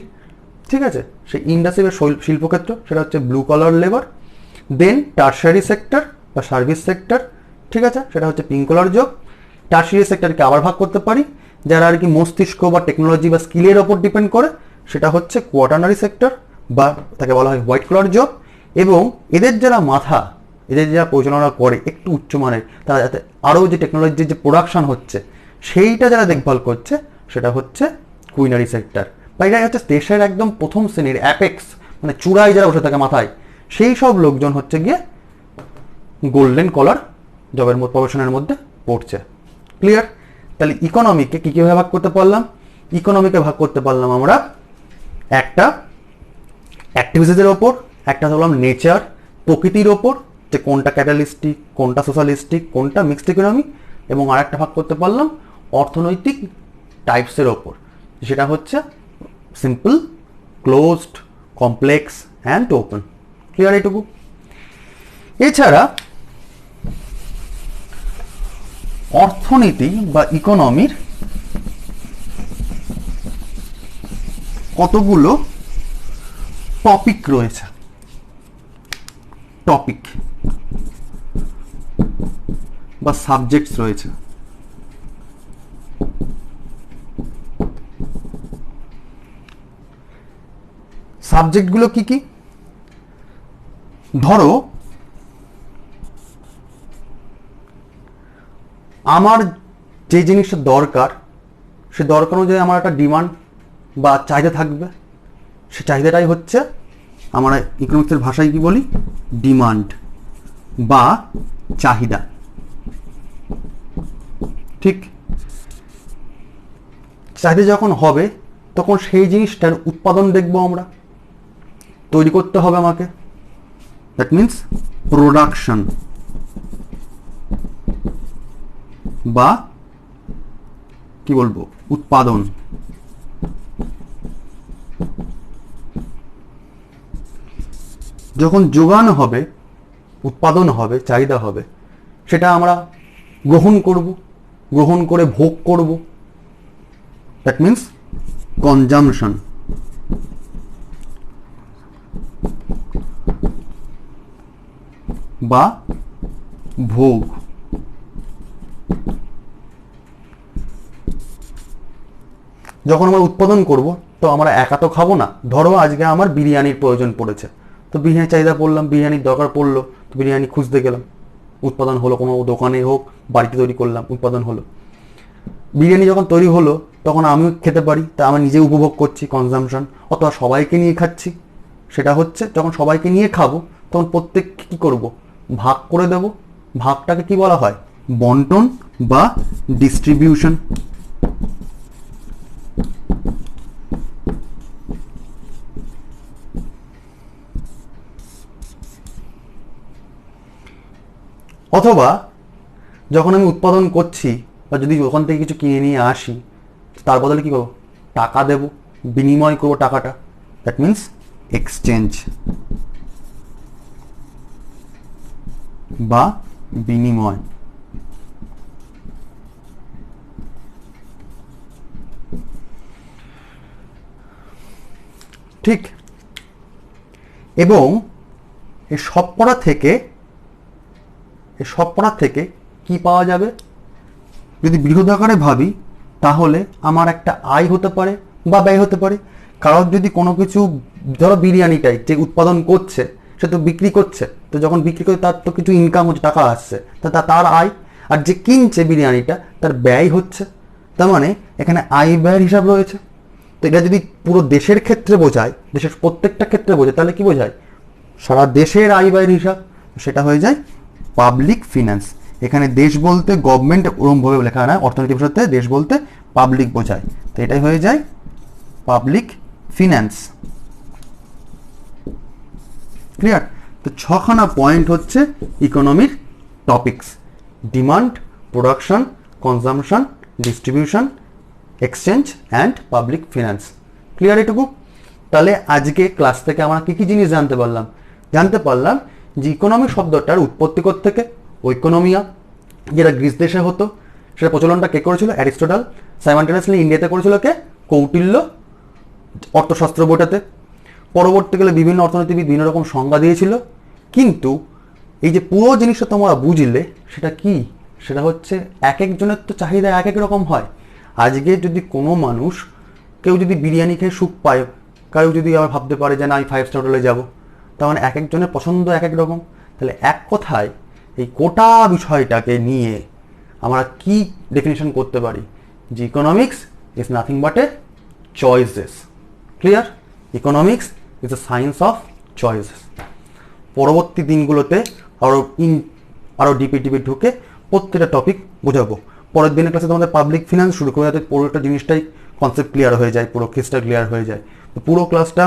ঠিক আছে, সেই ইন্ডাস্ট্রি বা শিল্পক্ষেত্র, সেটা হচ্ছে ব্লু কলার লেবার। দেন টার্সিয়ারি সেক্টর বা সার্ভিস সেক্টর, ঠিক আছে, সেটা হচ্ছে পিঙ্ক কলার জব। টার্সিয়ারি সেক্টরকে আবার ভাগ করতে পারি, যারা আর কি মস্তিষ্ক বা টেকনোলজি বা স্কিলের ওপর ডিপেন্ড করে, সেটা হচ্ছে কোয়াটারনারি সেক্টর বা তাকে বলা হয় হোয়াইট কলার জব। এবং এদের যারা মাথা, এদের যারা পরিচালনা করে একটু উচ্চমানের, তারা যাতে আরও যে টেকনোলজির যে প্রোডাকশন হচ্ছে সেইটা যারা দেখভাল করছে, সেটা হচ্ছে কুইনারি সেক্টর। বা এটা হচ্ছে দেশের একদম প্রথম শ্রেণীর অ্যাপেক্স, মানে চূড়ায় যারা বসে থাকে মাথায়, সেই সব লোকজন হচ্ছে গিয়ে গোল্ডেন কলার জবের প্রফেশনের মধ্যে পড়ছে। ক্লিয়ার? তাহলে ইকোনমিকে কীভাবে ভাগ করতে পারলাম? ইকোনমিকে ভাগ করতে পারলাম আমরা একটা অ্যাক্টিভিটিসের ওপর, একটা বললাম নেচার, প্রকৃতির ওপর, যে কোনটা ক্যাপিটালিস্টিক, কোনটা সোশ্যালিস্টিক, কোনটা মিক্সড ইকোনমি, এবং আরেকটা ভাগ করতে পারলাম অর্থনৈতিক টাইপসের ওপর, সেটা হচ্ছে simple, closed, complex and open. Clear এইটুকু? এছাড়া অর্থনীতি বা ইকোনমির কতগুলো টপিক রয়েছে, টপিক বা সাবজেক্টস রয়েছে। সাবজেক্টগুলো কি কি? ধরো আমার যে জিনিসটা দরকার, সে দরকার অনুযায়ী আমার একটা ডিমান্ড বা চাহিদা থাকবে। সে চাহিদাটাই হচ্ছে, আমরা ইকোনমিক্সের ভাষায় কি বলি, ডিমান্ড বা চাহিদা। ঠিক, চাহিদা যখন হবে তখন সেই জিনিসটার উৎপাদন দেখবো, আমরা তৈরি করতে হবে আমাকে। দ্যাট মিনস প্রোডাকশন বা কি বলবো, উৎপাদন। যখন যোগান হবে, উৎপাদন হবে, চাহিদা হবে, সেটা আমরা গ্রহণ করব, গ্রহণ করে ভোগ করব, দ্যাট মিন্স কনজামশন। বা ভোগ। যখন আমরা উৎপাদন করব তো আমরা একা তো খাবো না। ধরো আজকে আমার বিরিয়ানির প্রয়োজন পড়েছে, তো বিরিয়ানি চাহিদা পড়লাম, বিরিয়ানির দরকার পড়লো, তো বিরিয়ানি খুঁজতে গেলাম, উৎপাদন হলো, কোনো দোকানে হোক, বাড়িতে তৈরি করলাম, উৎপাদন হলো। বিরিয়ানি যখন তৈরি হলো তখন আমিও খেতে পারি, তা আমি নিজে উপভোগ করছি, কনজামশন। অথবা সবাইকে নিয়ে খাচ্ছি, সেটা হচ্ছে যখন সবাইকে নিয়ে খাবো তখন প্রত্যেককে কী করব, ভাগ করে দেব। ভাগটাকে কি বলা হয়, বন্টন বা ডিস্ট্রিবিউশন। অথবা যখন আমি উৎপাদন করছি বা যদি ওখান থেকে কিছু কিনে নিয়ে আসি, তার বদলে কি করবো, টাকা দেব, বিনিময় করবো টাকাটা, দ্যাট মিন্স এক্সচেঞ্জ বা বিনিময়। ঠিক। এবং এই সব পড়া থেকে কি পাওয়া যাবে, যদি বৃহৎ আকারে ভাবি তাহলে আমার একটা আয় হতে পারে বা ব্যয় হতে পারে। কারণ যদি কোনো কিছু, ধরো বিরিয়ানিটাই যে উৎপাদন করছে সে তো বিক্রি করছে, তো যখন বিক্রি করে তার তো কিছু ইনকাম হচ্ছে, টাকা আসছে, তার আয়। আর যে কিনছে বিরিয়ানিটা তার ব্যয় হচ্ছে। তার মানে এখানে আয় ব্যয়ের হিসাব রয়েছে। তো এটা যদি পুরো দেশের ক্ষেত্রে বোঝায়, দেশের প্রত্যেকটা ক্ষেত্রে বোঝায়, তাহলে কি বোঝায়, সারা দেশের আয় ব্যয়ের হিসাব। সেটা হয়ে যায় পাবলিক ফিন্যান্স। এখানে দেশ বলতে গভর্নমেন্ট ওরমভাবে লেখা না, অর্থনীতি ভাষাতে দেশ বলতে পাবলিক বোঝায়, তো এটাই হয়ে যায় পাবলিক ফিন্যান্স। ক্লিয়ার? তো 6খানা পয়েন্ট হচ্ছে ইকোনমির topics: demand, production, consumption, distribution, exchange and public finance. Clear এটুকু? তাহলে আজকে ক্লাস থেকে আমরা কী কী জিনিস জানতে পারলাম যে ইকোনমি শব্দটার উৎপত্তি থেকে ঐকোনমিয়া, যেটা গ্রিস দেশে হতো, সেটা প্রচলনটা কে করেছিল, অ্যারিস্টটল। সাইমালটেনিয়াসলি ইন্ডিয়াতে করেছিল কে, কৌটিল্য, অর্থশাস্ত্র বইটাতে। পরবর্তীকালে বিভিন্ন অর্থনীতিবিদ বিভিন্ন রকম সংজ্ঞা দিয়েছিল। কিন্তু এই যে পুরো জিনিসটা তোমরা বুঝলে সেটা কি, সেটা হচ্ছে এক একজনের তো চাহিদা এক এক রকম হয়। আজকে যদি কোনো মানুষ, কেউ যদি বিরিয়ানি খেয়ে সুখ পায়, কেউ যদি আবার ভাবতে পারে যে না আমি 5 স্টার হোটেলে যাবো, তার মানে এক একজনের পছন্দ এক এক রকম। তাহলে এক কথায় এই গোটা বিষয়টাকে নিয়ে আমরা কি ডেফিনেশন করতে পারি, যে economics is nothing but A choices. Clear? Economics is the science of choices. পরবর্তী দিনগুলোতে আরও ডিপে ঢুকে প্রত্যেকটা টপিক বোঝাবো। পরের দিনের ক্লাসে তোমাদের পাবলিক ফিনান্স শুরু করে, যাতে পুরোটা জিনিসটাই কনসেপ্ট ক্লিয়ার হয়ে যায়, পুরো কেসটা ক্লিয়ার হয়ে যায়। তো পুরো ক্লাসটা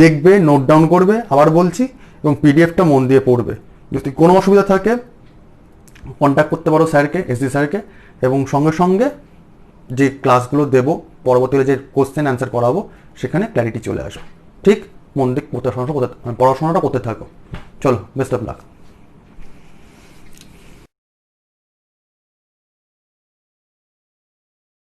দেখবে, নোট ডাউন করবে, আবার বলছি, এবং পিডিএফটা মন দিয়ে পড়বে। যদি কোনো অসুবিধা থাকে কন্ট্যাক্ট করতে পারো স্যারকে, এসডি স্যারকে, এবং সঙ্গে সঙ্গে যে ক্লাসগুলো দেবো, পরবর্তীতে যে কোশ্চেন অ্যান্সার করাবো, সেখানে ক্ল্যারিটি চলে আসবে। ঠিক? মন দিয়ে পড়াশোনাটা করতে থাকো। চলো, বেস্ট অফ লাক।